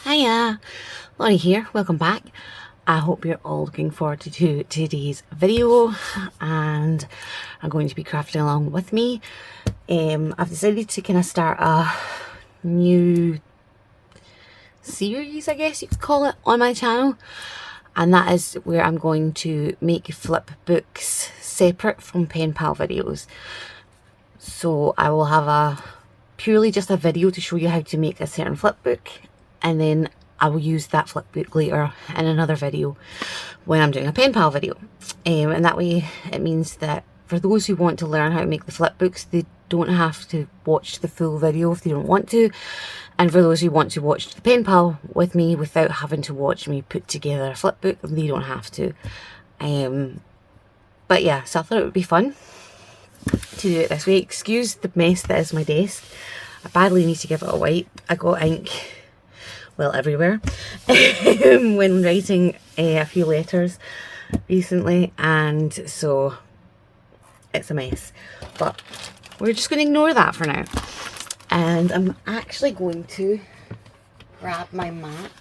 Hiya, Laurie here, welcome back. I hope you're all looking forward to today's video and are going to be crafting along with me. I've decided to kind of start a new series, I guess you could call it, on my channel, and that is where I'm going to make flip books separate from pen pal videos. So I will have purely just a video to show you how to make a certain flip book, and then I will use that flip book later in another video when I'm doing a pen pal video. And that way it means that for those who want to learn how to make the flip books, they don't have to watch the full video if they don't want to. And for those who want to watch the pen pal with me without having to watch me put together a flip book, they don't have to. But yeah, so I thought it would be fun to do it this way. Excuse the mess that is my desk. I badly need to give it a wipe. I got ink, well, everywhere when writing a few letters recently, and so it's a mess. But we're just going to ignore that for now. And I'm actually going to grab my mat,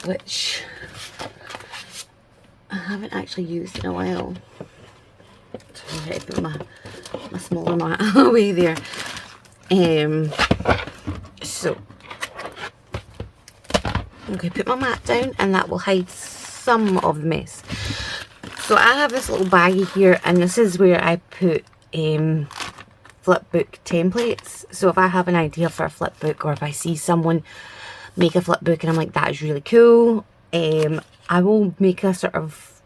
which I haven't actually used in a while. So I'm going to put my smaller mat away there. So I'm going to put my mat down, and that will hide some of the mess. So I have this little baggie here, and this is where I put flip book templates. So if I have an idea for a flip book, or if I see someone make a flip book and I'm like, that is really cool, I will make a sort of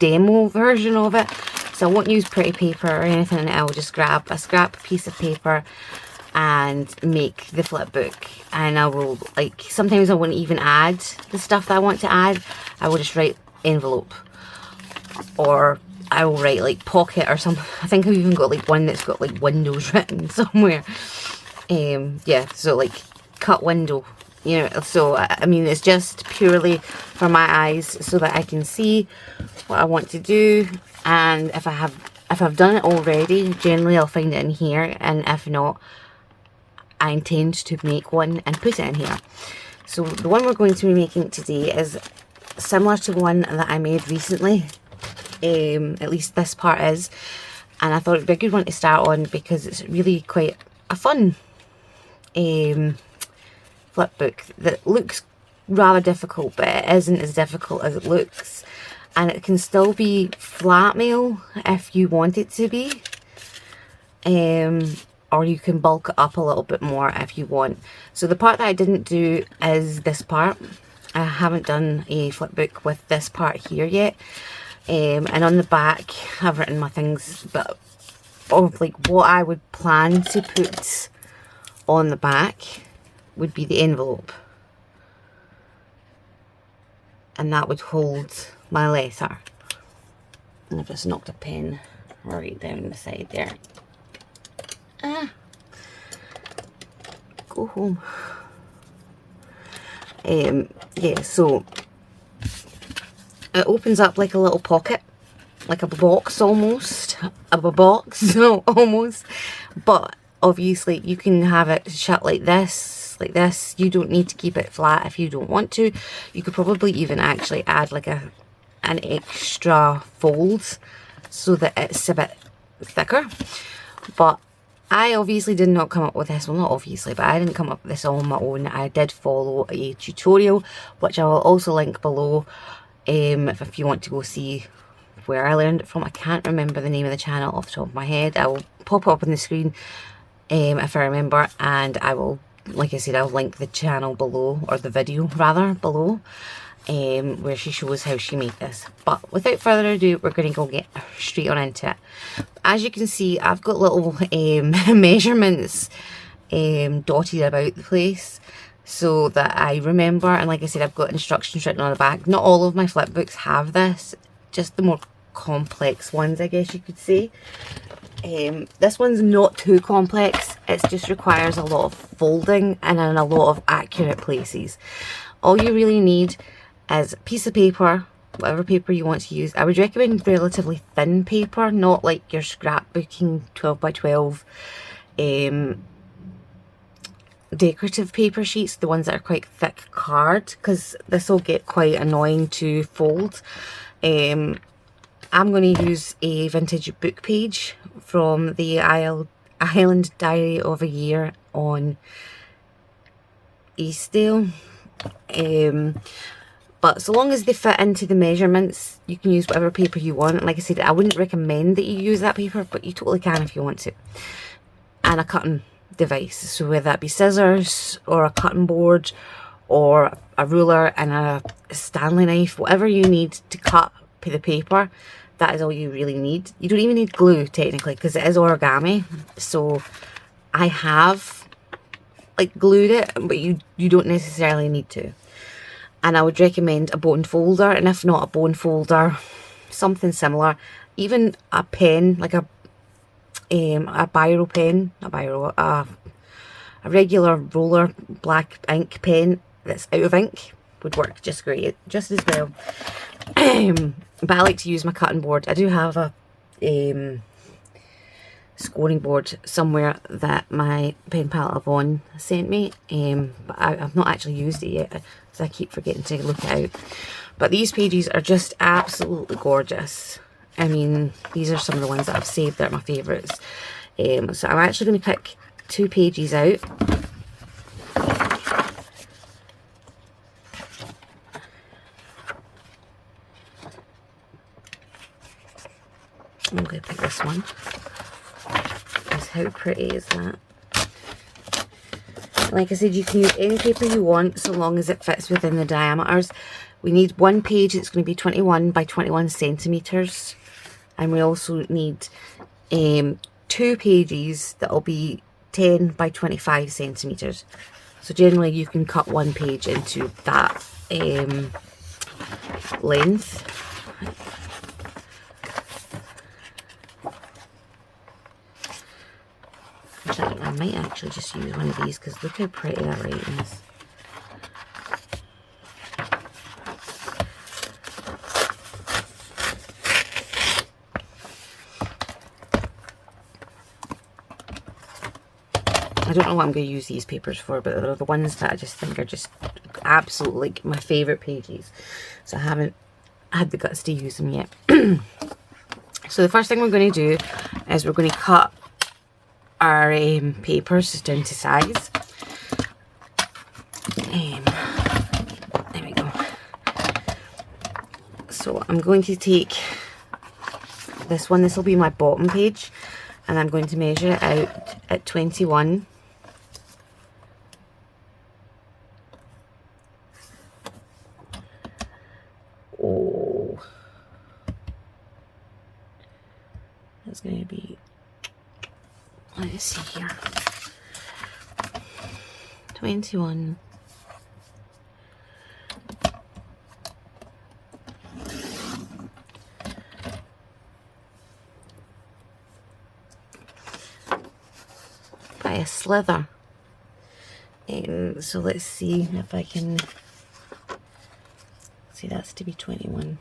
demo version of it. So I won't use pretty paper or anything. I will just grab a scrap piece of paper and make the flip book, and I will, like, sometimes I won't even add the stuff that I want to add. I will just write envelope, or I will write like pocket or something. I think I've even got like one that's got like windows written somewhere. Yeah, so like cut window, you know. So I mean, it's just purely for my eyes so that I can see what I want to do. And if I've done it already, generally I'll find it in here, and if not, I intend to make one and put it in here. So the one we're going to be making today is similar to one that I made recently. At least this part is, and I thought it'd be a good one to start on because it's really quite a fun flip book that looks rather difficult, but it isn't as difficult as it looks, and it can still be flat mail if you want it to be, or you can bulk it up a little bit more if you want. So the part that I didn't do is this part. I haven't done a flip book with this part here yet. And on the back I've written my things, but of like what I would plan to put on the back would be the envelope, and that would hold my letter. And I've just knocked a pen right down the side there. Go home. Yeah, so it opens up like a little pocket, like a box almost, almost. But obviously you can have it shut like this, You don't need to keep it flat if you don't want to. You could probably even actually add like an extra fold so that it's a bit thicker. But I obviously did not come up with this. Well, not obviously, but I didn't come up with this on my own. I did follow a tutorial, which I will also link below. If you want to go see where I learned it from. I can't remember the name of the channel off the top of my head. I will pop it up on the screen if I remember, and I will, like I said, I'll link the channel below, or the video rather below, where she shows how she made this. But without further ado, we're going to go get straight on into it. As you can see, I've got little measurements dotted about the place, so that I remember. And like I said, I've got instructions written on the back. Not all of my flip books have this, just the more complex ones, I guess you could say. This one's not too complex. It just requires a lot of folding and in a lot of accurate places. All you really need is a piece of paper, whatever paper you want to use. I would recommend relatively thin paper, not like your scrapbooking 12 by 12 decorative paper sheets, the ones that are quite thick card, because this will get quite annoying to fold. I'm going to use a vintage book page from the Island Diary of a Year on Eastdale. But so long as they fit into the measurements, you can use whatever paper you want. Like I said, I wouldn't recommend that you use that paper, but you totally can if you want to. And a cutting device, so whether that be scissors or a cutting board or a ruler and a Stanley knife, whatever you need to cut the paper, that is all you really need. You don't even need glue technically, because it is origami, so I have like glued it, but you don't necessarily need to. And I would recommend a bone folder, and if not a bone folder, something similar, even a pen, like a biro pen, a regular roller black ink pen that's out of ink would work just great, just as well. But I like to use my cutting board. I do have a scoring board somewhere that my pen pal Yvonne sent me, but I've not actually used it yet, because I keep forgetting to look it out. But these pages are just absolutely gorgeous. I mean, these are some of the ones that I've saved that are my favourites. So I'm actually going to pick 2 pages out. I'm going to pick this one. Because how pretty is that? Like I said, you can use any paper you want so long as it fits within the diameters. We need one page that's going to be 21 by 21 centimetres. And we also need 2 pages that will be 10 by 25 centimetres. So generally you can cut one page into that length. I might actually just use one of these, because look how pretty that writing is. I don't know what I'm going to use these papers for, but they're the ones that I just think are just absolutely like my favourite pages. So I haven't had the guts to use them yet. So the first thing we're going to do is we're going to cut our papers down to size. There we go. So I'm going to take this one. This will be my bottom page, and I'm going to measure it out at 21. Oh, that's going to be, let's see here, 21. By a slither. So let's see if I can see, that's to be 21,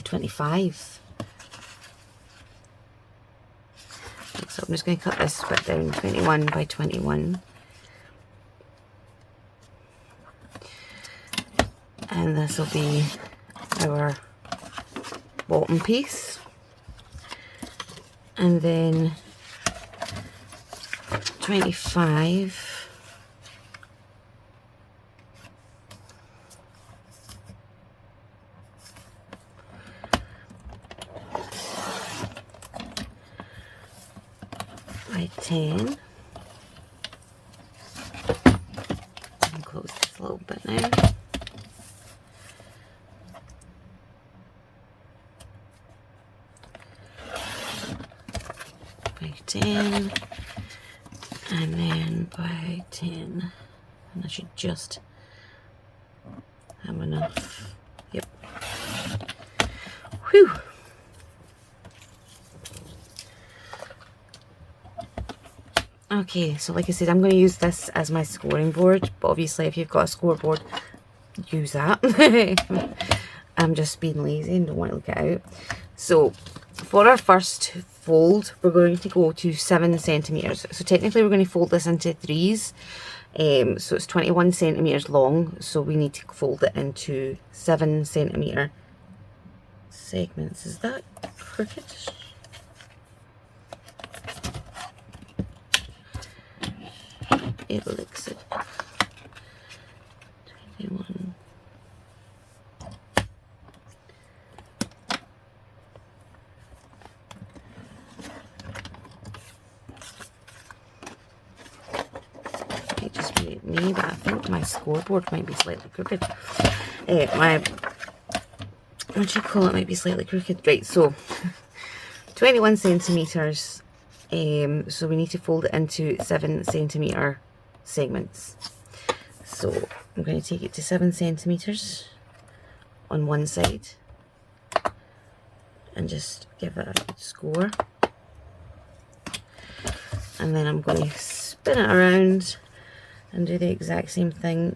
25. So I'm just going to cut this bit down, 21 by 21. And this will be our bottom piece. And then 25 by 10. I'll close this a little bit now. By 10, and then by 10, and I should just have enough. Yep. Whew. Okay, so like I said, I'm going to use this as my scoring board, but obviously if you've got a scoreboard, use that. I'm just being lazy and don't want to look it out. So for our first fold, we're going to go to 7 centimetres. So technically we're going to fold this into 3s, So it's 21 centimeters long, so we need to fold it into 7 centimeter segments. Is that crooked? It looks it. 21. It just be me, but I think my scoreboard might be slightly crooked. My, what do you call it, might be slightly crooked. Right, so 21 centimeters. So we need to fold it into 7 centimeter segments. So I'm going to take it to 7 centimeters on one side and just give it a good score. And then I'm going to spin it around and do the exact same thing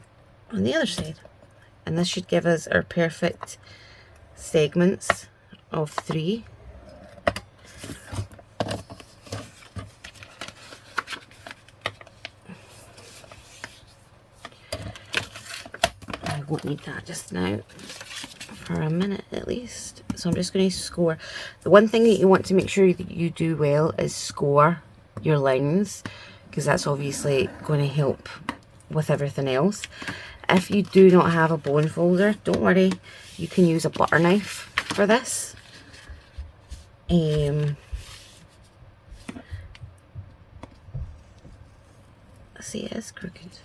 on the other side. And this should give us our perfect segments of 3. I won't need that just now, for a minute at least. So I'm just going to score. The one thing that you want to make sure that you do well is score your lines, because that's obviously going to help with everything else. If you do not have a bone folder, don't worry, you can use a butter knife for this. See, it is crooked.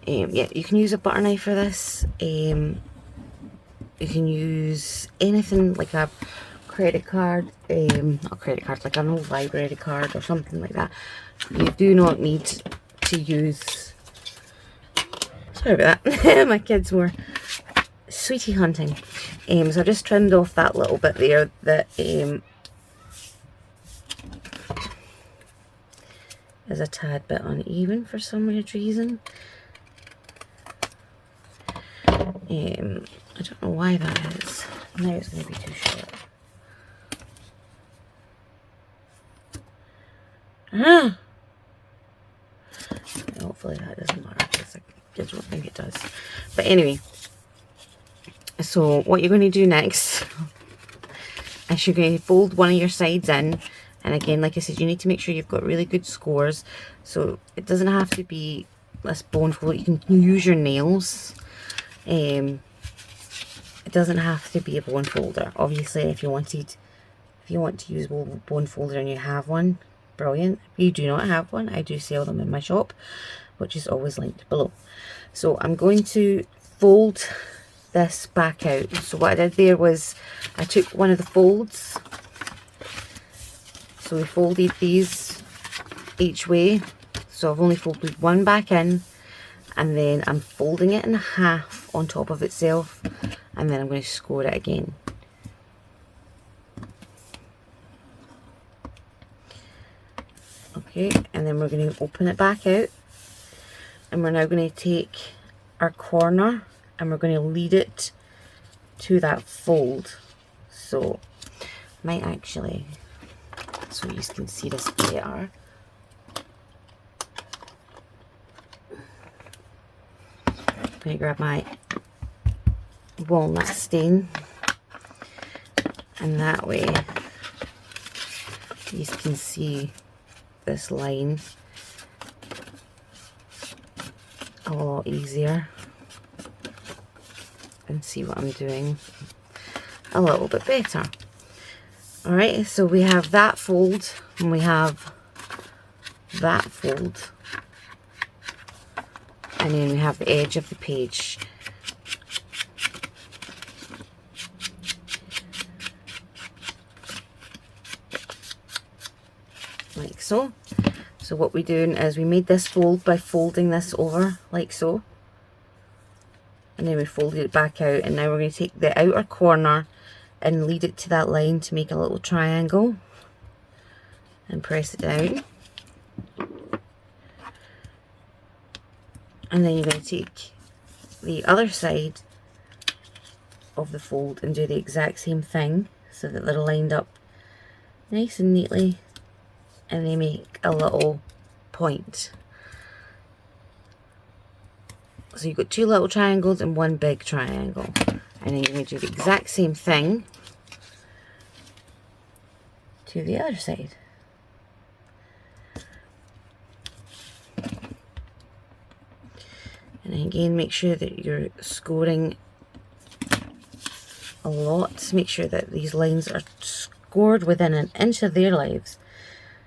Yeah, you can use a butter knife for this. You can use anything like a credit card, not a credit card, like an old library card or something like that. You do not need to use, sorry about that, my kids were sweetie hunting. So I just trimmed off that little bit there that is a tad bit uneven for some weird reason. I don't know why that is. Now it's going to be too short. Hopefully that doesn't matter, because I just don't think it does. But anyway, so what you're going to do next is you're going to fold one of your sides in. And again, like I said, you need to make sure you've got really good scores. So it doesn't have to be this bone fold. You can use your nails. It doesn't have to be a bone folder. Obviously, if you want to use a bone folder and you have one, brilliant. If you do not have one, I do sell them in my shop, which is always linked below. So I'm going to fold this back out. So what I did there was I took one of the folds. So we folded these each way. So I've only folded one back in, and then I'm folding it in half on top of itself, and then I'm going to score it again. Okay, and then we're going to open it back out, and we're now going to take our corner and we're going to lead it to that fold. So might actually, so you can see this better. I'm going to grab my walnut stain, and that way you can see this line a lot easier and see what I'm doing a little bit better. Alright, so we have that fold and we have that fold, and then we have the edge of the page. Like so. So what we're doing is we made this fold by folding this over like so, and then we folded it back out, and now we're going to take the outer corner and lead it to that line to make a little triangle and press it down. And then you're going to take the other side of the fold and do the exact same thing so that they're lined up nice and neatly, and they make a little point. So you've got 2 little triangles and 1 big triangle. And then you're going to do the exact same thing to the other side. And again, make sure that you're scoring a lot. Make sure that these lines are scored within an inch of their lives,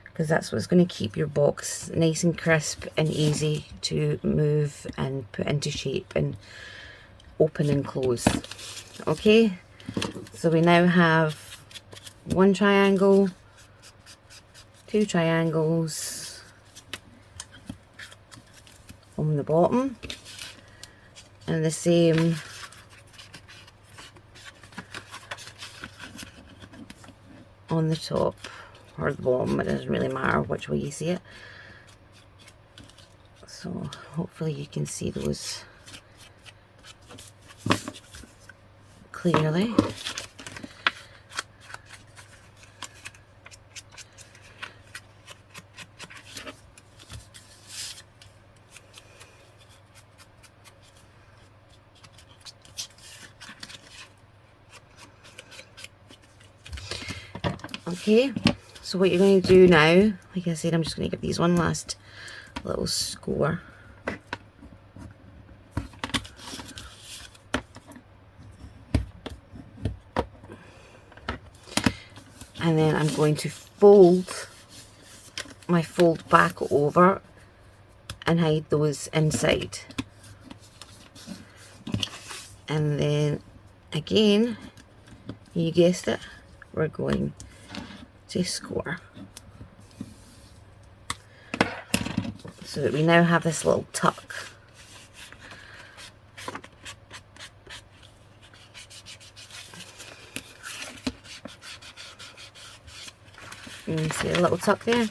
because that's what's going to keep your box nice and crisp and easy to move and put into shape and open and close. Okay, so we now have 1 triangle, 2 triangles on the bottom, and the same on the top or the bottom. It doesn't really matter which way you see it. So hopefully you can see those clearly. Okay, so what you're going to do now, like I said, I'm just going to give these one last little score. And then I'm going to fold my fold back over and hide those inside. And then again, you guessed it, we're going to score. So that we now have this little tuck. And you see a little tuck there?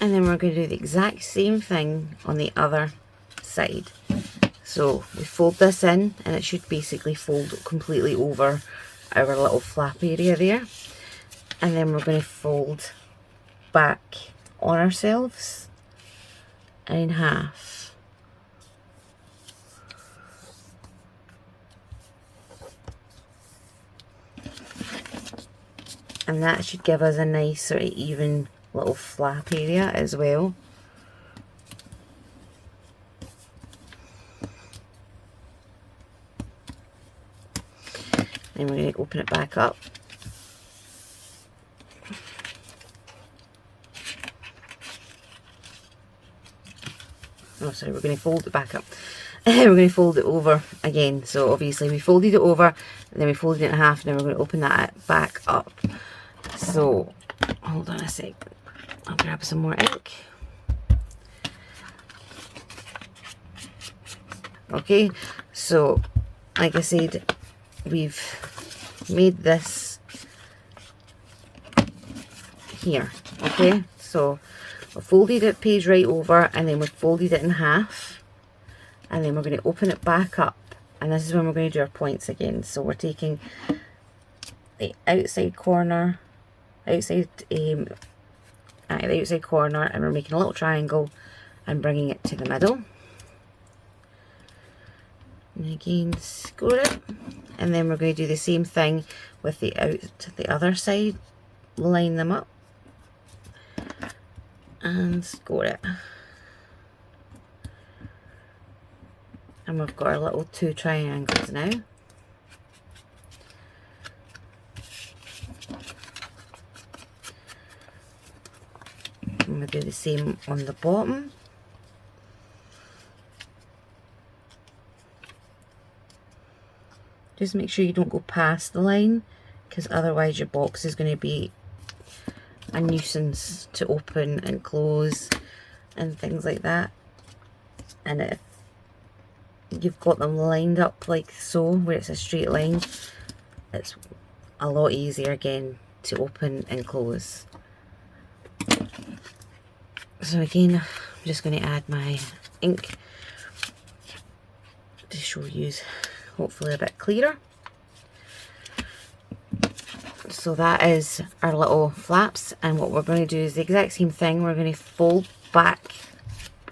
And then we're going to do the exact same thing on the other side. So we fold this in, and it should basically fold completely over our little flap area there. And then we're going to fold back on ourselves and in half. And that should give us a nice sort of even little flap area as well. Then we're going to open it back up. Oh, sorry, we're going to fold it back up. We're going to fold it over again. So obviously we folded it over, and then we folded it in half, and then we're going to open that back up. So, hold on a sec. I'll grab some more ink. Okay, so like I said, we've made this here. Okay, so we folded it page right over, and then we folded it in half, and then we're going to open it back up, and this is when we're going to do our points again. So we're taking the outside corner, the outside corner, and we're making a little triangle and bringing it to the middle. And again, score it, and then we're going to do the same thing with the other side. Line them up and score it. And we've got our little 2 triangles now. And we'll do the same on the bottom. Just make sure you don't go past the line, because otherwise your box is going to be a nuisance to open and close and things like that. And if you've got them lined up like so, where it's a straight line, it's a lot easier again to open and close. So again, I'm just going to add my ink to show you hopefully a bit clearer. So that is our little flaps, and what we're going to do is the exact same thing. We're going to fold back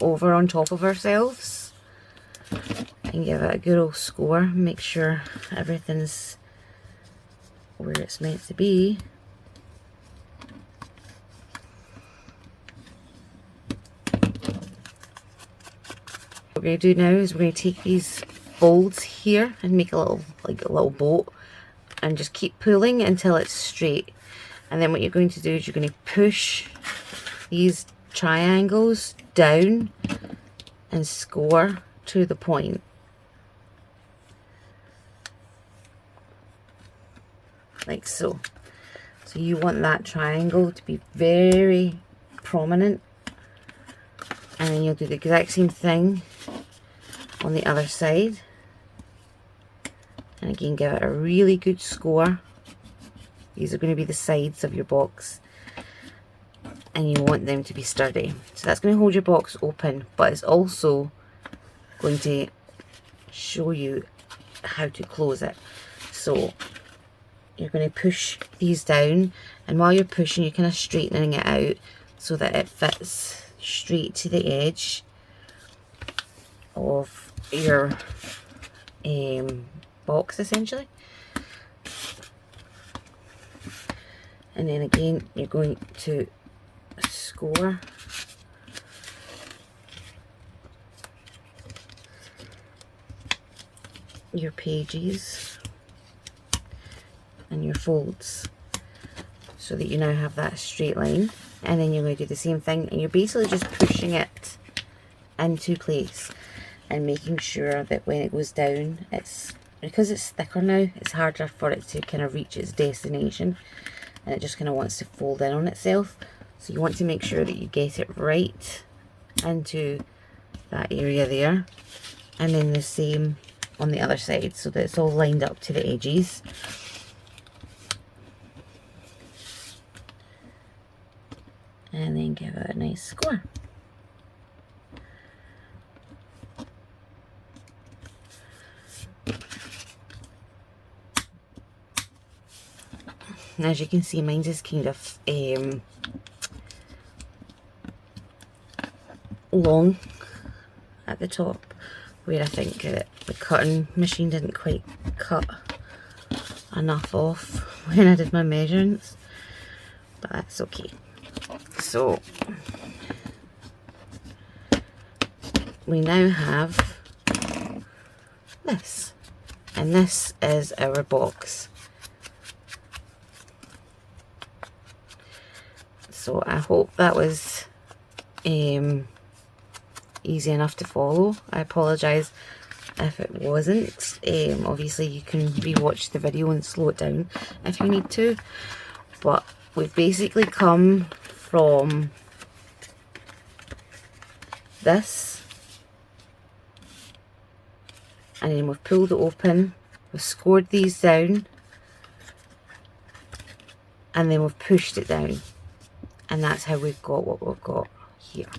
over on top of ourselves and give it a good old score. Make sure everything's where it's meant to be. What we're going to do now is we're going to take these folds here and make a little, like a little boat, and just keep pulling until it's straight. And then what you're going to do is you're going to push these triangles down and score to the point. Like so. So you want that triangle to be very prominent, and then you'll do the exact same thing on the other side. And again, give it a really good score. These are going to be the sides of your box, and you want them to be sturdy. So that's going to hold your box open, but it's also going to show you how to close it. So you're going to push these down, and while you're pushing, you're kind of straightening it out so that it fits straight to the edge of your box, essentially. And then again, you're going to score your pages and your folds so that you now have that straight line. And then you're going to do the same thing, and you're basically just pushing it into place and making sure that when it goes down, it's, because it's thicker now, it's harder for it to kind of reach its destination, and it just kind of wants to fold in on itself. So you want to make sure that you get it right into that area there, and then the same on the other side so that it's all lined up to the edges. And then give it a nice score. And as you can see, mine's is kind of long at the top, where I think the cutting machine didn't quite cut enough off when I did my measurements, but that's okay. So we now have this, and this is our box. So I hope that was easy enough to follow. I apologise if it wasn't. Obviously you can rewatch the video and slow it down if you need to, but we've basically come from this, and then we've pulled it open, we've scored these down, and then we've pushed it down, and that's how we've got what we've got here.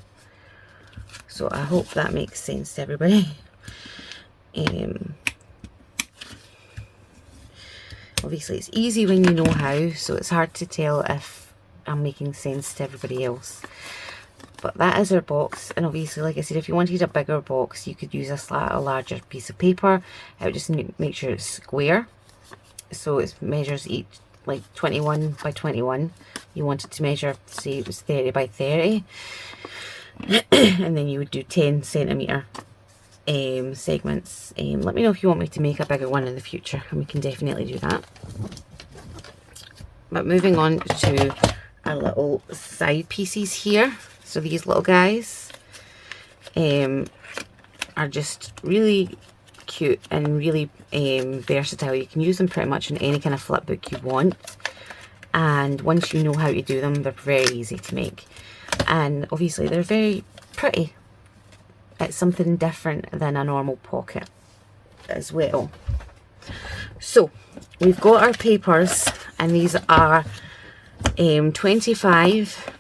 So I hope that makes sense to everybody. Obviously it's easy when you know how, so it's hard to tell if I'm making sense to everybody else. But that is our box, and obviously, like I said, if you wanted a bigger box, you could use a larger piece of paper. I would just make sure it's square, so it measures each like 21 by 21. You wanted to measure, say it was 30 by 30, and then you would do 10 centimetre segments. Let me know if you want me to make a bigger one in the future, and we can definitely do that. But moving on to our little side pieces here. So these little guys are just really cute and really versatile. You can use them pretty much in any kind of flip book you want, and once you know how to do them, they're very easy to make, and obviously they're very pretty. It's something different than a normal pocket as well. So we've got our papers, and these are 25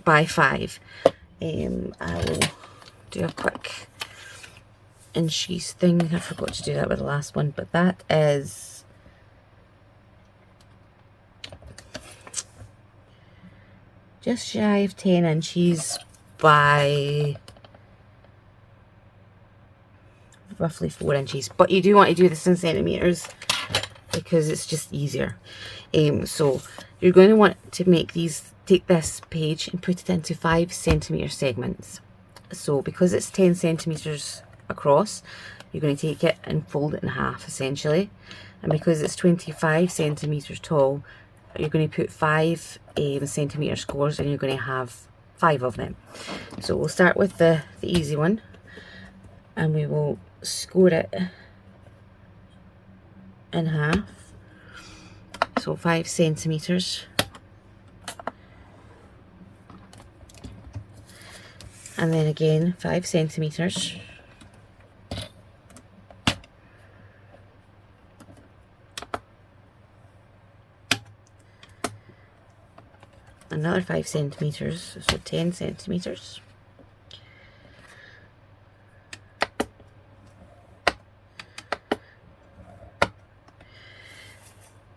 by 5. I will do a quick inches thing. I forgot to do that with the last one, but that is just shy of 10 inches by roughly 4 inches. But you do want to do this in centimeters because it's just easier. So you're going to want to take this page and put it into 5 centimeter segments. So because it's 10 centimeters across, you're going to take it and fold it in half essentially. And because it's 25 centimeters tall, you're going to put 5 centimeter squares, and you're going to have 5 of them. So we'll start with the easy one, and we will score it in half. So 5 centimeters. And then again 5 centimeters. Another 5 centimeters, so 10 centimeters.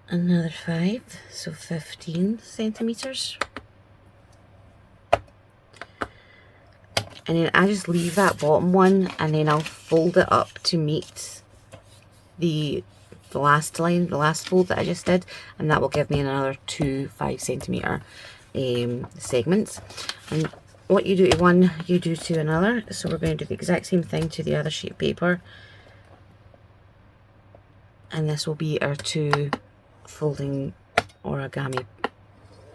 Another 5, so 15 centimeters. And then I just leave that bottom one, and then I'll fold it up to meet the last line, the last fold that I just did, and that will give me another 2 5 centimeter segments. And what you do to one, you do to another. So we're going to do the exact same thing to the other sheet of paper, and this will be our 2 folding origami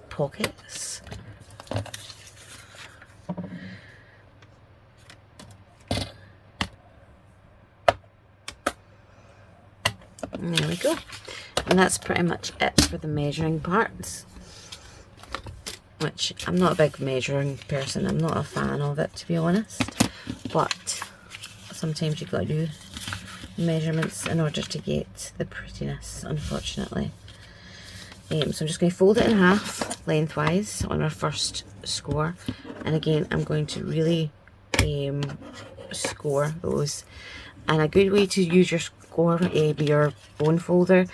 pockets. And there we go. And that's pretty much it for the measuring parts, which I'm not a big measuring person. I'm not a fan of it, to be honest, but sometimes you've got to do measurements in order to get the prettiness, unfortunately. So I'm just going to fold it in half lengthwise on our first score, and again I'm going to really score those. And a good way to use your score, your bone folder,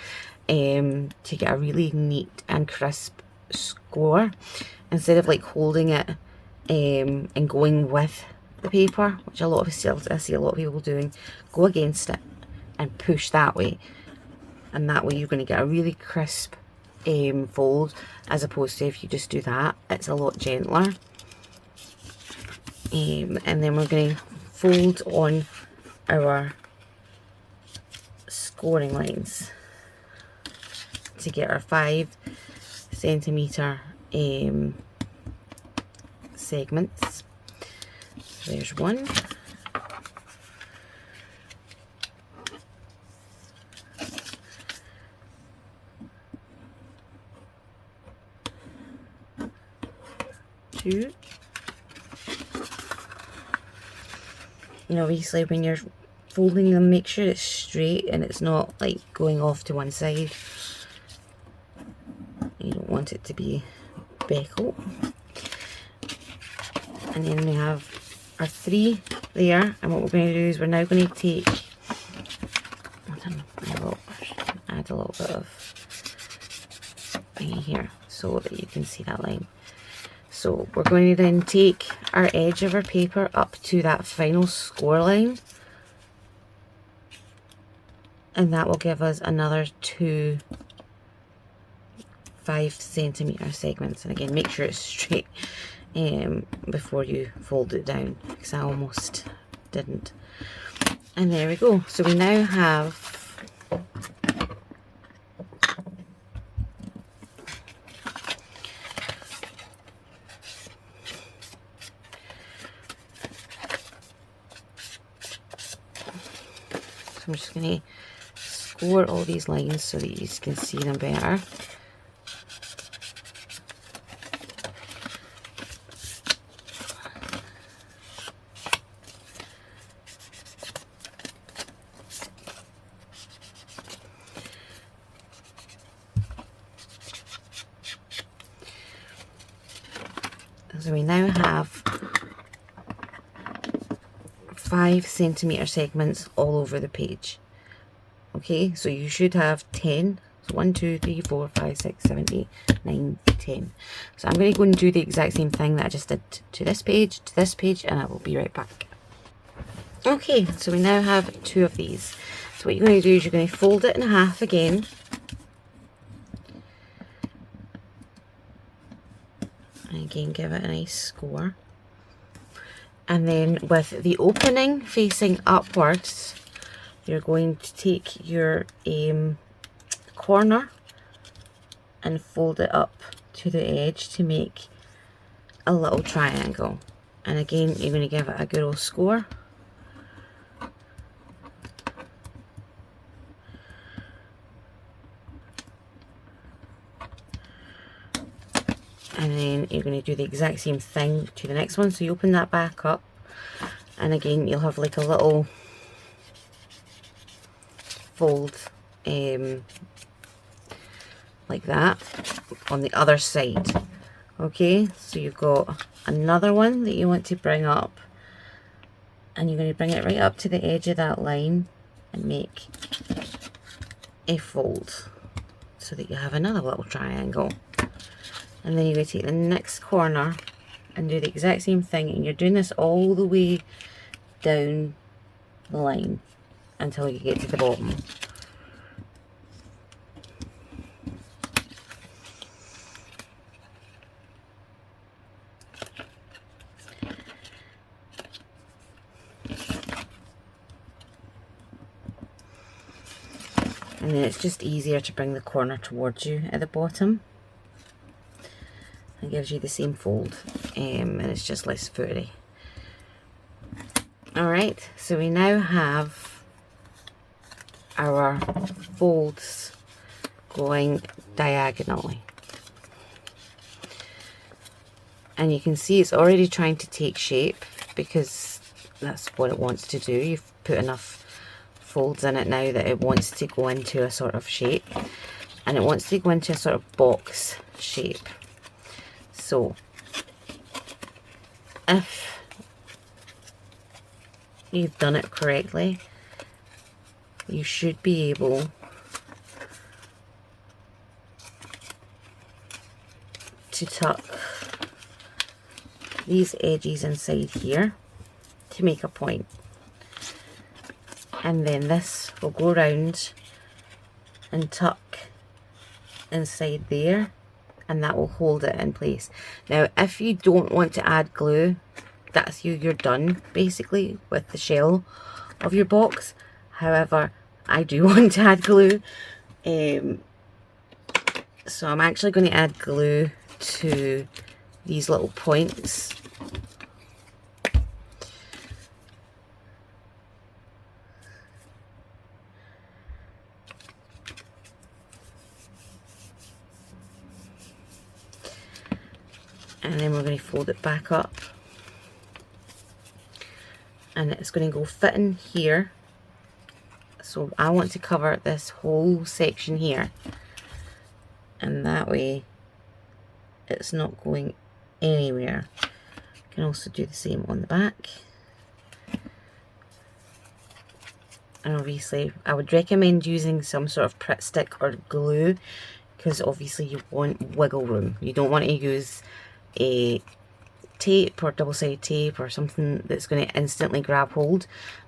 to get a really neat and crisp score, instead of like holding it and going with the paper, which I see a lot of people doing, go against it and push that way, and that way you're going to get a really crisp fold, as opposed to if you just do that, it's a lot gentler. And then we're going to fold on our scoring lines to get our 5 centimeter segments. So there's one. Two. And obviously when you're folding them, make sure it's straight and it's not like going off to one side. You don't want it to be beckle. And then we have our 3 there, and what we're going to do is we're now going to take, add a little bit of thingy here so that you can see that line. So we're going to then take our edge of our paper up to that final score line, and that will give us another 2 5 centimeter segments. And again, make sure it's straight before you fold it down, because I almost didn't. And there we go. So we now have I'm just going to score all these lines so that you can see them better. So we now have 5 centimeter segments all over the page. Okay, so you should have 10. So 1, 2, 3, 4, 5, 6, 7, 8, 9, 10. So I'm going to go and do the exact same thing that I just did to this page, and I will be right back. Okay, so we now have 2 of these. So what you're going to do is you're going to fold it in half again. And again, give it a nice score. And then with the opening facing upwards, you're going to take your corner and fold it up to the edge to make a little triangle. And again, you're going to give it a good old score. And then you're going to do the exact same thing to the next one. So you open that back up, and again you'll have like a little fold like that on the other side. Okay, so you've got another one that you want to bring up, and you're going to bring it right up to the edge of that line and make a fold so that you have another little triangle. And then you're going to take the next corner and do the exact same thing, and you're doing this all the way down the line until you get to the bottom. And then it's just easier to bring the corner towards you at the bottom. It gives you the same fold, and it's just less footy. Alright, so we now have our folds going diagonally. And you can see it's already trying to take shape because that's what it wants to do. You've put enough folds in it now that it wants to go into a sort of shape, and it wants to go into a sort of box shape. So if you've done it correctly, you should be able to tuck these edges inside here to make a point. And then this will go around and tuck inside there, and that will hold it in place. Now if you don't want to add glue, that's you're done basically with the shell of your box. However, I do want to add glue, so I'm actually going to add glue to these little points. And then we're going to fold it back up, and it's going to go fitting here. So I want to cover this whole section here, and that way it's not going anywhere. You can also do the same on the back. And obviously I would recommend using some sort of Pritt stick or glue, because obviously you want wiggle room. You don't want to use a tape or double-sided tape or something that's going to instantly grab hold,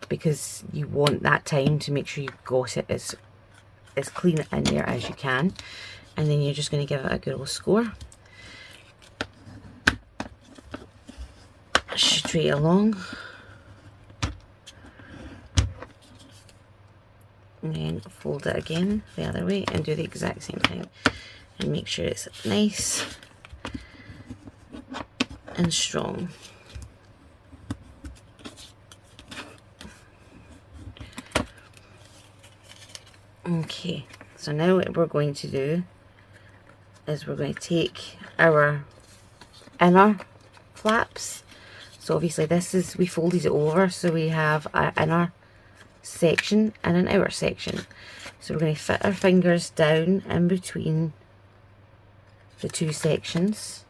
because you want that time to make sure you've got it as clean in there as you can. And then you're just going to give it a good old score. Straight along, and then fold it again the other way and do the exact same thing, and make sure it's nice and strong. Okay, so now what we're going to do is we're going to take our inner flaps. So obviously this is, we folded it over, so we have an inner section and an outer section. So we're going to fit our fingers down in between the two sections,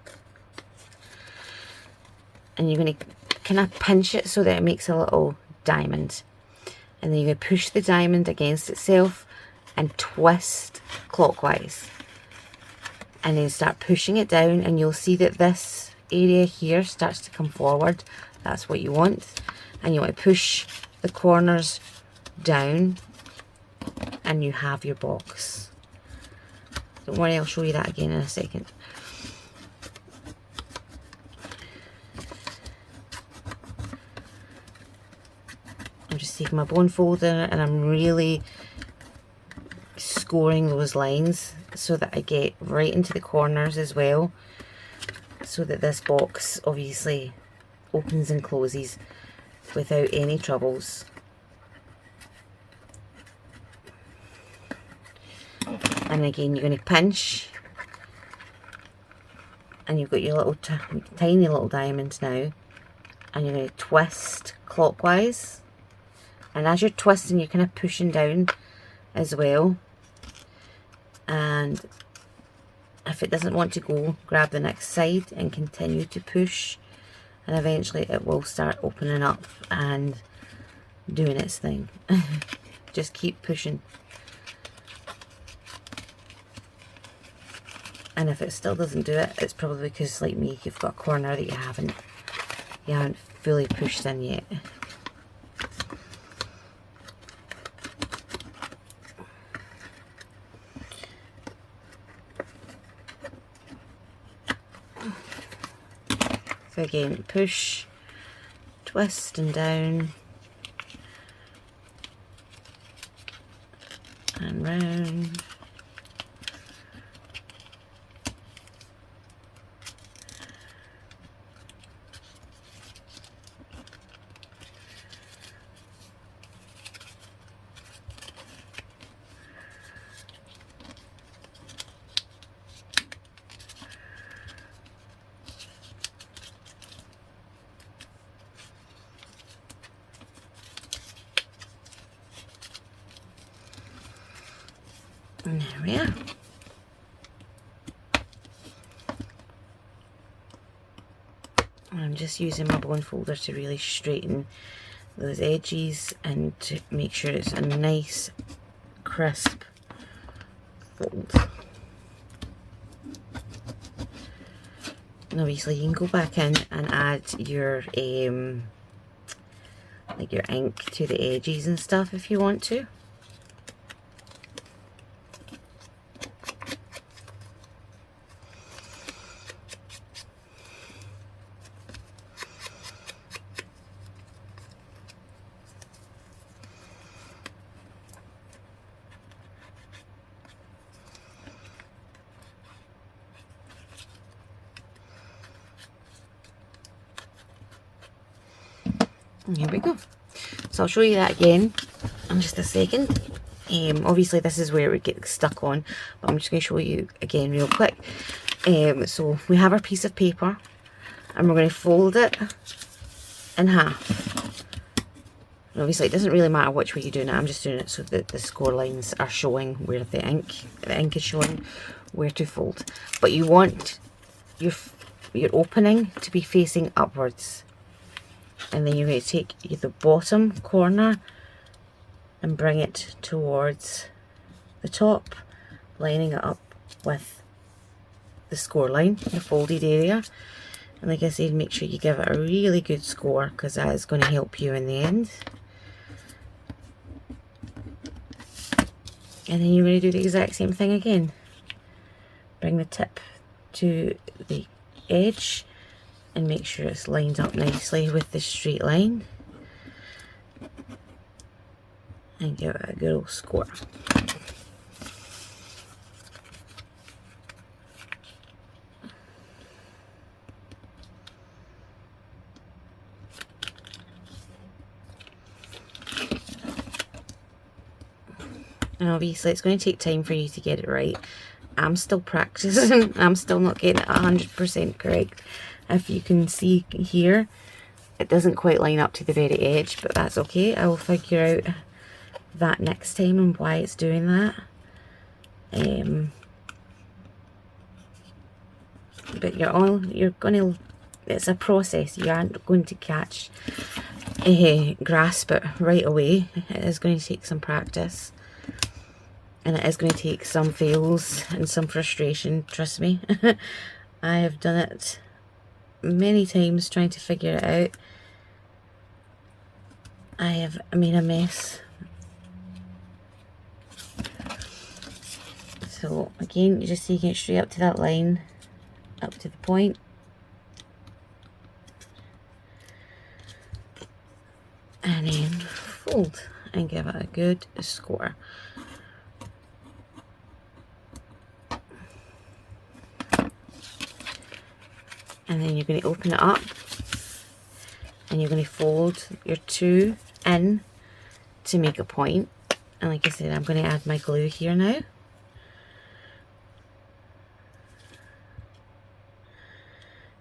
and you're going to kind of pinch it so that it makes a little diamond. And then you're going to push the diamond against itself and twist clockwise. And then start pushing it down, and you'll see that this area here starts to come forward. That's what you want. And you want to push the corners down, and you have your box. Don't worry, I'll show you that again in a second. I'm just taking my bone folder and I'm really scoring those lines so that I get right into the corners as well, so that this box obviously opens and closes without any troubles. And again, you're going to pinch, and you've got your little tiny little diamonds now, and you're going to twist clockwise. And as you're twisting, you're kind of pushing down as well. And if it doesn't want to go, grab the next side and continue to push, and eventually it will start opening up and doing its thing. Just keep pushing. And if it still doesn't do it, it's probably because, like me, you've got a corner that you haven't fully pushed in yet. So again, push, twist and down, and round. And there we are. I'm just using my bone folder to really straighten those edges and to make sure it's a nice crisp fold. And obviously you can go back in and add your like your ink to the edges and stuff if you want to. And here we go. So I'll show you that again in just a second. Obviously this is where it would get stuck on, but I'm just going to show you again real quick. So we have our piece of paper, and we're going to fold it in half. And obviously it doesn't really matter which way you do it. I'm just doing it so that the score lines are showing where the ink is showing where to fold. But you want your opening to be facing upwards. And then you're going to take the bottom corner and bring it towards the top, lining it up with the score line, the folded area. And like I said, make sure you give it a really good score, because that is going to help you in the end. And then you're going to do the exact same thing again. Bring the tip to the edge and make sure it's lined up nicely with the straight line, and give it a good old score. And obviously it's going to take time for you to get it right. I'm still practicing. I'm still not getting it 100% correct. If you can see here, it doesn't quite line up to the very edge, but that's okay. I will figure out that next time and why it's doing that. But you're going to it's a process. You aren't going to grasp it right away. It is going to take some practice, and it is going to take some fails and some frustration, trust me. I have done it many times trying to figure it out. I have made a mess. So again, you're just taking it straight up to that line, up to the point. And then fold and give it a good score. And then you're going to open it up and you're going to fold your two in to make a point. And like I said, I'm going to add my glue here now.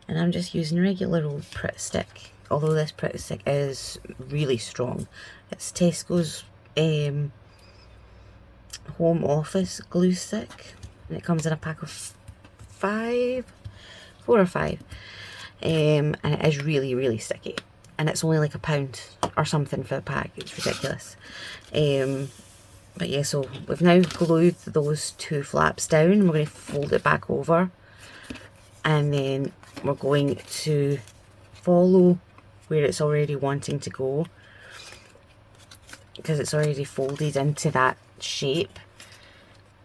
And I'm just using regular old Pritt stick, although this Pritt stick is really strong. It's Tesco's Home Office glue stick, and it comes in a pack of 4 or 5, and it is really, really sticky. And it's only like £1 or something for the pack. It's ridiculous. But yeah, so we've now glued those 2 flaps down. We're going to fold it back over, and then we're going to follow where it's already wanting to go, because it's already folded into that shape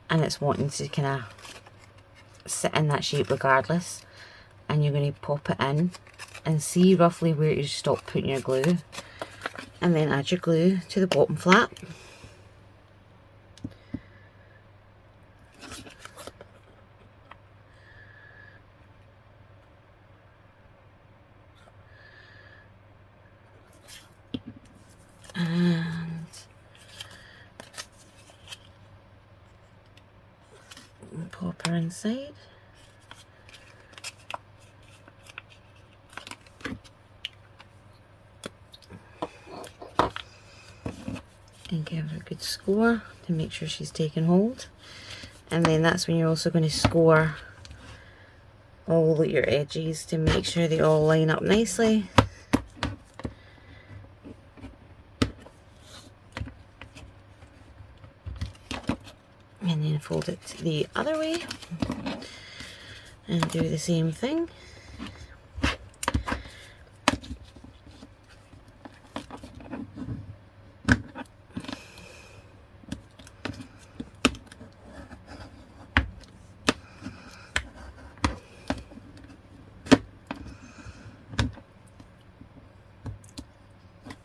and it's wanting to kind of sit in that shape regardless. And you're going to pop it in and see roughly where you stop putting your glue, and then add your glue to the bottom flap. And pop her inside. And give her a good score to make sure she's taken hold. And then that's when you're also going to score all your edges to make sure they all line up nicely. And then fold it the other way and do the same thing.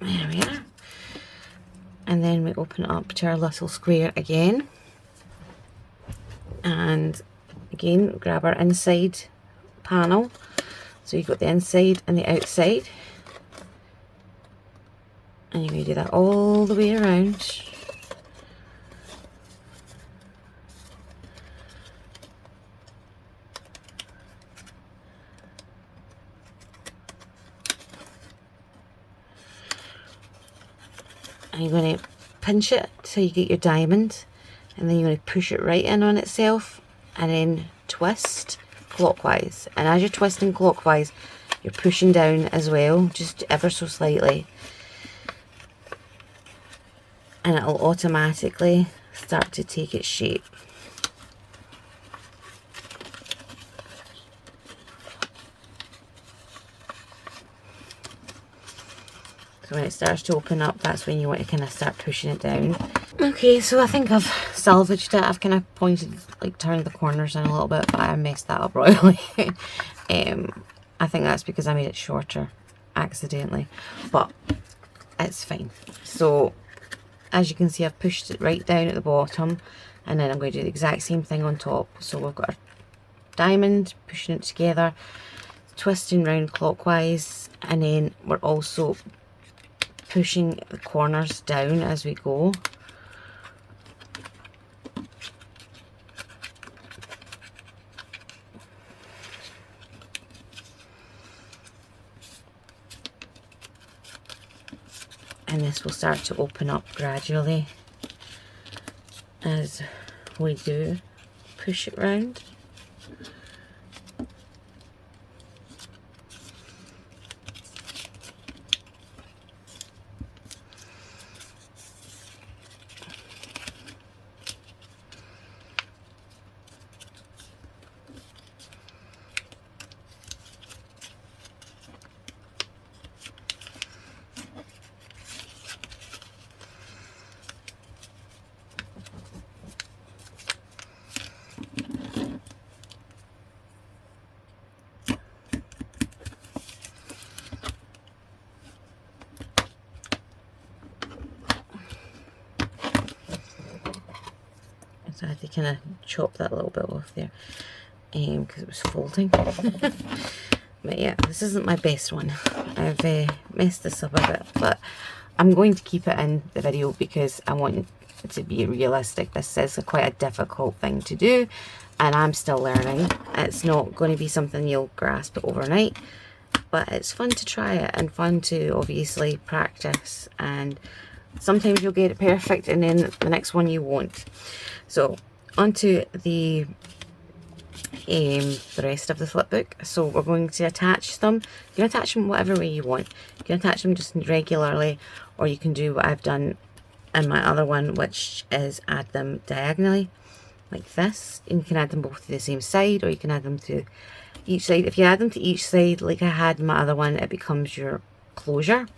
There we are. And then we open it up to our little square again. And again, grab our inside panel. So you've got the inside and the outside. And you're going to do that all the way around. And you're going to pinch it till you get your diamond, and then you're going to push it right in on itself and then twist clockwise. And as you're twisting clockwise, you're pushing down as well, just ever so slightly, and it'll automatically start to take its shape. So when it starts to open up, that's when you want to kind of start pushing it down. Okay, so I think I've salvaged it. I've kind of pointed, like turned the corners in a little bit, but I messed that up royally. I think that's because I made it shorter accidentally, but it's fine. So as you can see, I've pushed it right down at the bottom, and then I'm going to do the exact same thing on top. So we've got our diamond, pushing it together, twisting round clockwise, and then we're also pushing the corners down as we go. And this will start to open up gradually as we do push it round. So I had to kind of chop that a little bit off there because it was folding. But yeah, this isn't my best one. I've messed this up a bit, but I'm going to keep it in the video because I want it to be realistic. This is quite a difficult thing to do, and I'm still learning. It's not going to be something you'll grasp overnight, but it's fun to try it and fun to obviously practice, and sometimes you'll get it perfect and then the next one you won't. So onto the rest of the flipbook. So we're going to attach them. You can attach them whatever way you want. You can attach them just regularly, or you can do what I've done in my other one, which is add them diagonally like this. And you can add them both to the same side, or you can add them to each side. If you add them to each side like I had in my other one, it becomes your closure.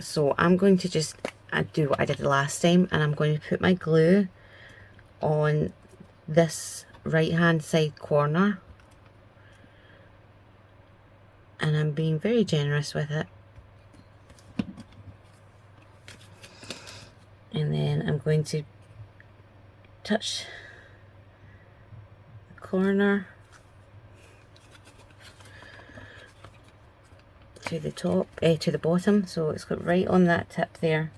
So I'm going to just do what I did the last time, and I'm going to put my glue on this right hand side corner, and I'm being very generous with it. And then I'm going to touch the corner to the top, to the bottom, so it's got right on that tip there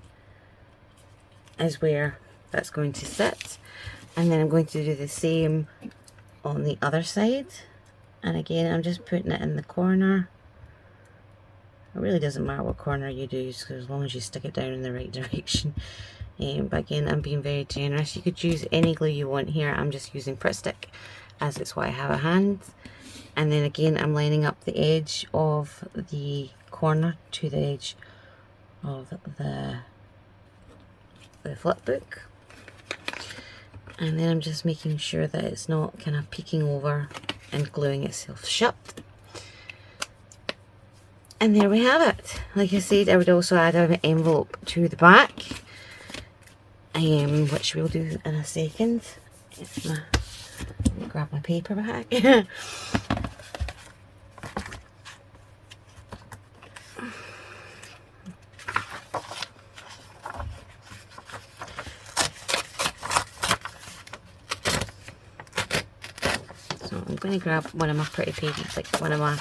is where that's going to sit. And then I'm going to do the same on the other side, and again I'm just putting it in the corner. It really doesn't matter what corner you do, as long as you stick it down in the right direction. But again, I'm being very generous. You could use any glue you want here. I'm just using Pritt Stick as it's what I have at hand. And then again, I'm lining up the edge of the corner to the edge of the flip book. And then I'm just making sure that it's not kind of peeking over and gluing itself shut. And there we have it. Like I said, I would also add an envelope to the back, which we'll do in a second. Grab my paper back. I'm going to grab one of my pretty pages, like one of my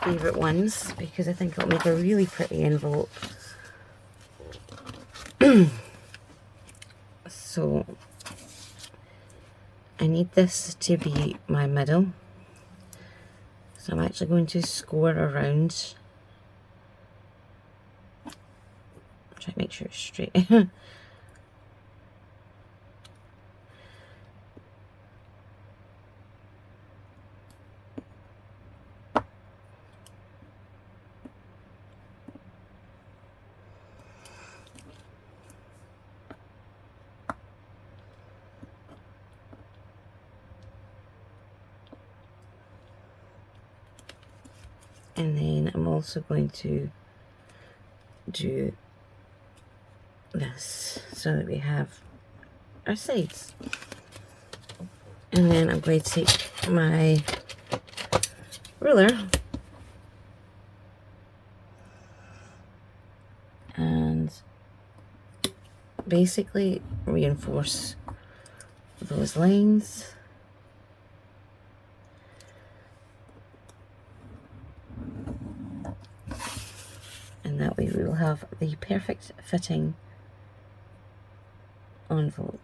favourite ones, because I think it'll make a really pretty envelope. So I need this to be my middle, so I'm actually going to score around, try to make sure it's straight. And then I'm also going to do this so that we have our sides. And then I'm going to take my ruler and basically reinforce those lines. And that way we will have the perfect fitting envelope.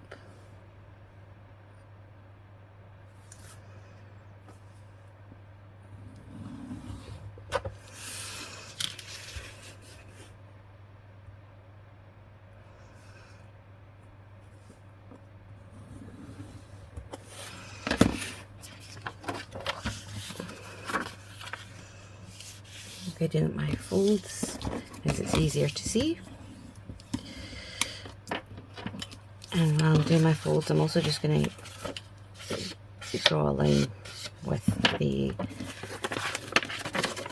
Okay, doing my folds as it's easier to see. And while I'm doing my folds, I'm also just going to draw a line with the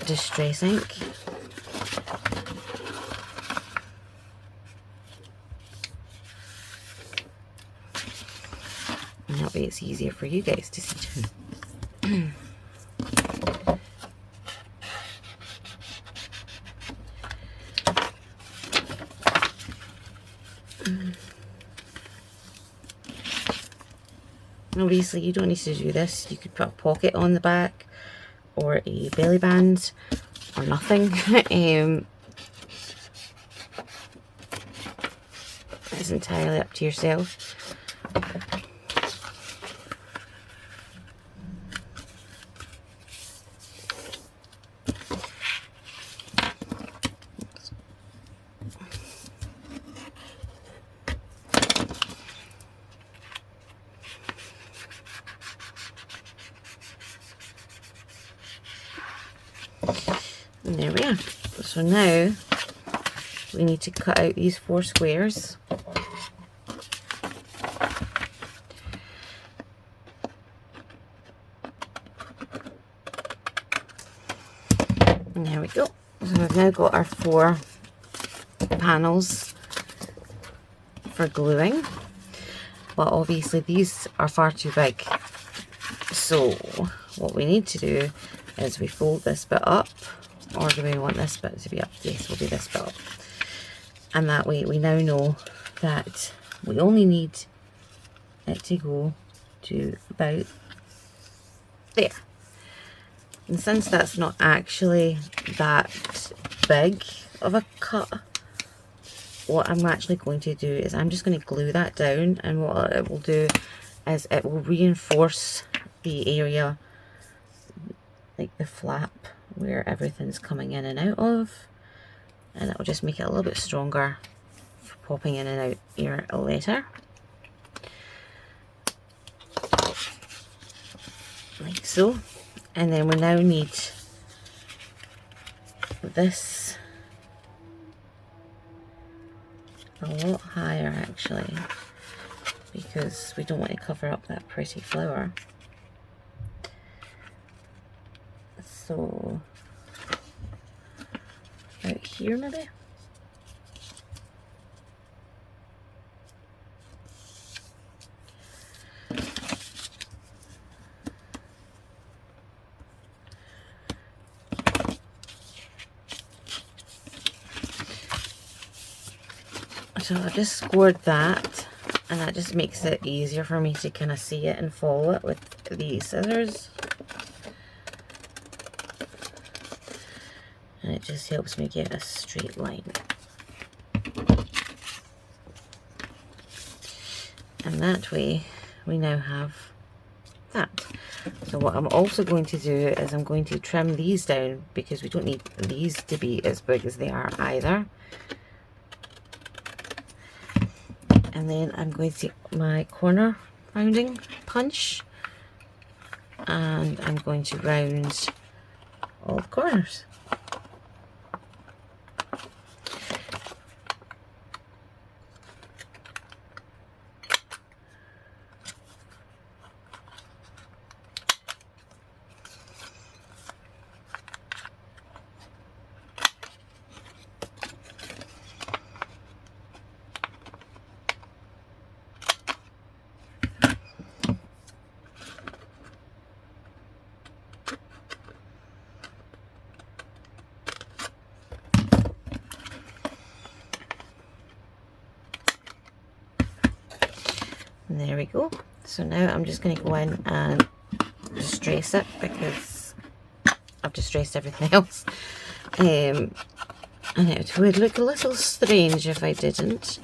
Distress ink. And that way it's easier for you guys to see too. And obviously you don't need to do this. You could put a pocket on the back or a belly band or nothing. It's entirely up to yourself. And there we are. So now we need to cut out these 4 squares. And there we go. So we've now got our 4 panels for gluing, but obviously these are far too big. So what we need to do is we fold this bit up, or do we want this bit to be up? Yes, we'll do this bit up. And that way we now know that we only need it to go to about there. And since that's not actually that big of a cut, what I'm actually going to do is I'm just going to glue that down, and what it will do is it will reinforce the area, like the flap where everything's coming in and out of, and it will just make it a little bit stronger for popping in and out here later. Like so. And then we now need this a lot higher actually, because we don't want to cover up that pretty flower. So out here maybe. So I just scored that, and that just makes it easier for me to kind of see it and follow it with these scissors. And it just helps me get a straight line. And that way we now have that. So what I'm also going to do is I'm going to trim these down, because we don't need these to be as big as they are either. And then I'm going to take my corner rounding punch, and I'm going to round all the corners. And there we go. So now I'm just going to go in and distress it, because I've distressed everything else. And it would look a little strange if I didn't.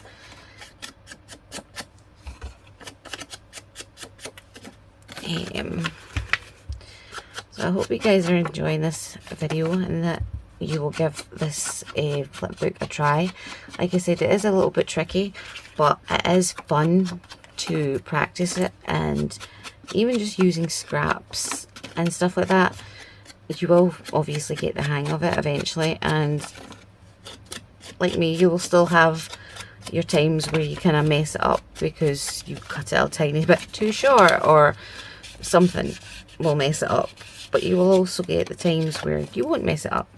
So I hope you guys are enjoying this video, and that you will give this flipbook a try. Like I said, it is a little bit tricky, but it is fun to practice it, and even just using scraps and stuff like that, you will obviously get the hang of it eventually. And like me, you will still have your times where you kind of mess it up because you cut it a tiny bit too short, or something will mess it up, but you will also get the times where you won't mess it up.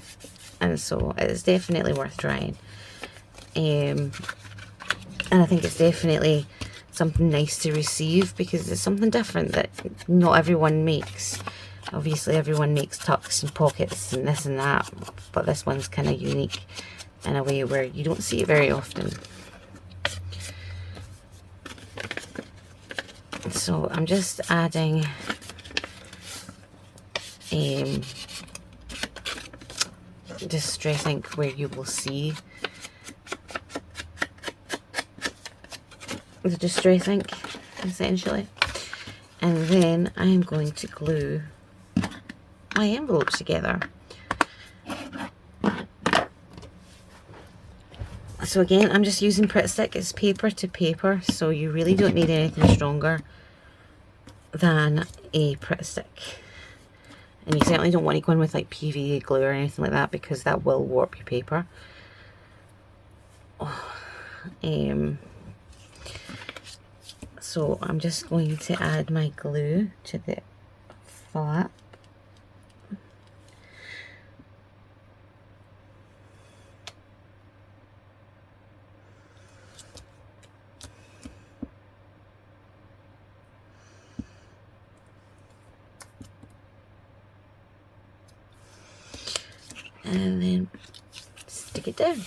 And so it's definitely worth trying, and I think it's definitely something nice to receive, because it's something different that not everyone makes. Obviously everyone makes tucks and pockets and this and that, but this one's kind of unique in a way where you don't see it very often. So I'm just adding distress ink where you will see the distress ink, essentially. And then I'm going to glue my envelopes together. So again, I'm just using Pritt Stick. It's paper to paper, so you really don't need anything stronger than a Pritt Stick. And you certainly don't want to go in with like PVA glue or anything like that, because that will warp your paper. So I'm just going to add my glue to the flap. And then stick it down.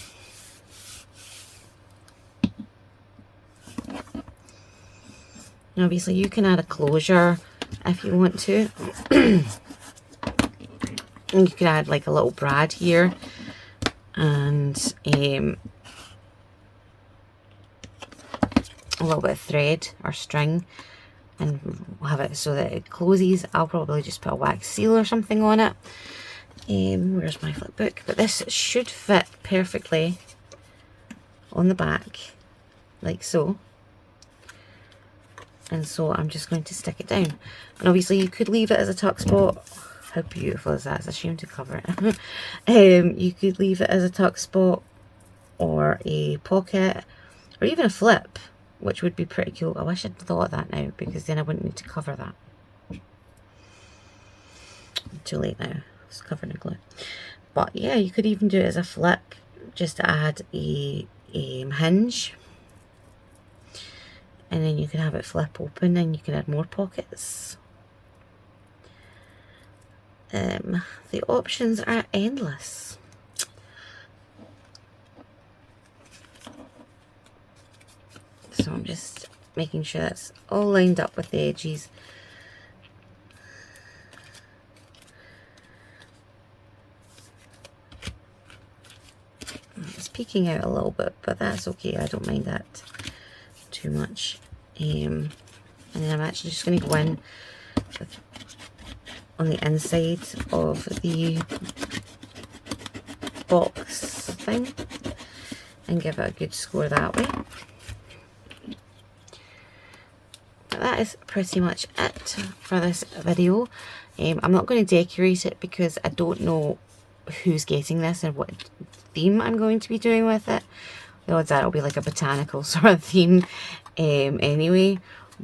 Now obviously you can add a closure if you want to. And you could add like a little brad here, and a little bit of thread or string, and we'll have it so that it closes. I'll probably just put a wax seal or something on it. Where's my flip book? But this should fit perfectly on the back, like so. And so I'm just going to stick it down. And obviously you could leave it as a tuck spot. How beautiful is that? It's a shame to cover it. You could leave it as a tuck spot, or a pocket, or even a flip, which would be pretty cool. I wish I'd thought of that now, because then I wouldn't need to cover that. Too late now. It's covered in glue. But yeah, you could even do it as a flip, just to add a hinge, and then you can have it flip open and you can add more pockets. The options are endless. So I'm just making sure that's all lined up with the edges. It's peeking out a little bit, but that's okay. I don't mind that too much. And then I'm actually just going to go in on the inside of the box thing and give it a good score that way. But that is pretty much it for this video. I'm not going to decorate it because I don't know who's getting this and what theme I'm going to be doing with it. The odds are it'll be like a botanical sort of theme anyway,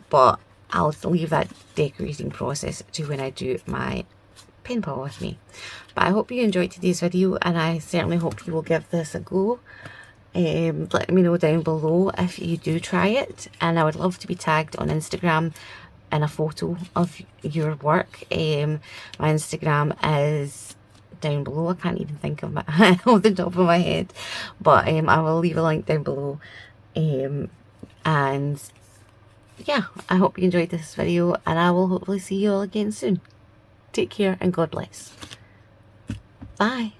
but I'll leave that decorating process to when I do my Penpal with me. But I hope you enjoyed today's video, and I certainly hope you will give this a go. Let me know down below if you do try it, and I would love to be tagged on Instagram in a photo of your work. My Instagram is down below. I can't even think of it off the top of my head, but I will leave a link down below. And yeah, I hope you enjoyed this video, and I will hopefully see you all again soon. Take care and God bless. Bye.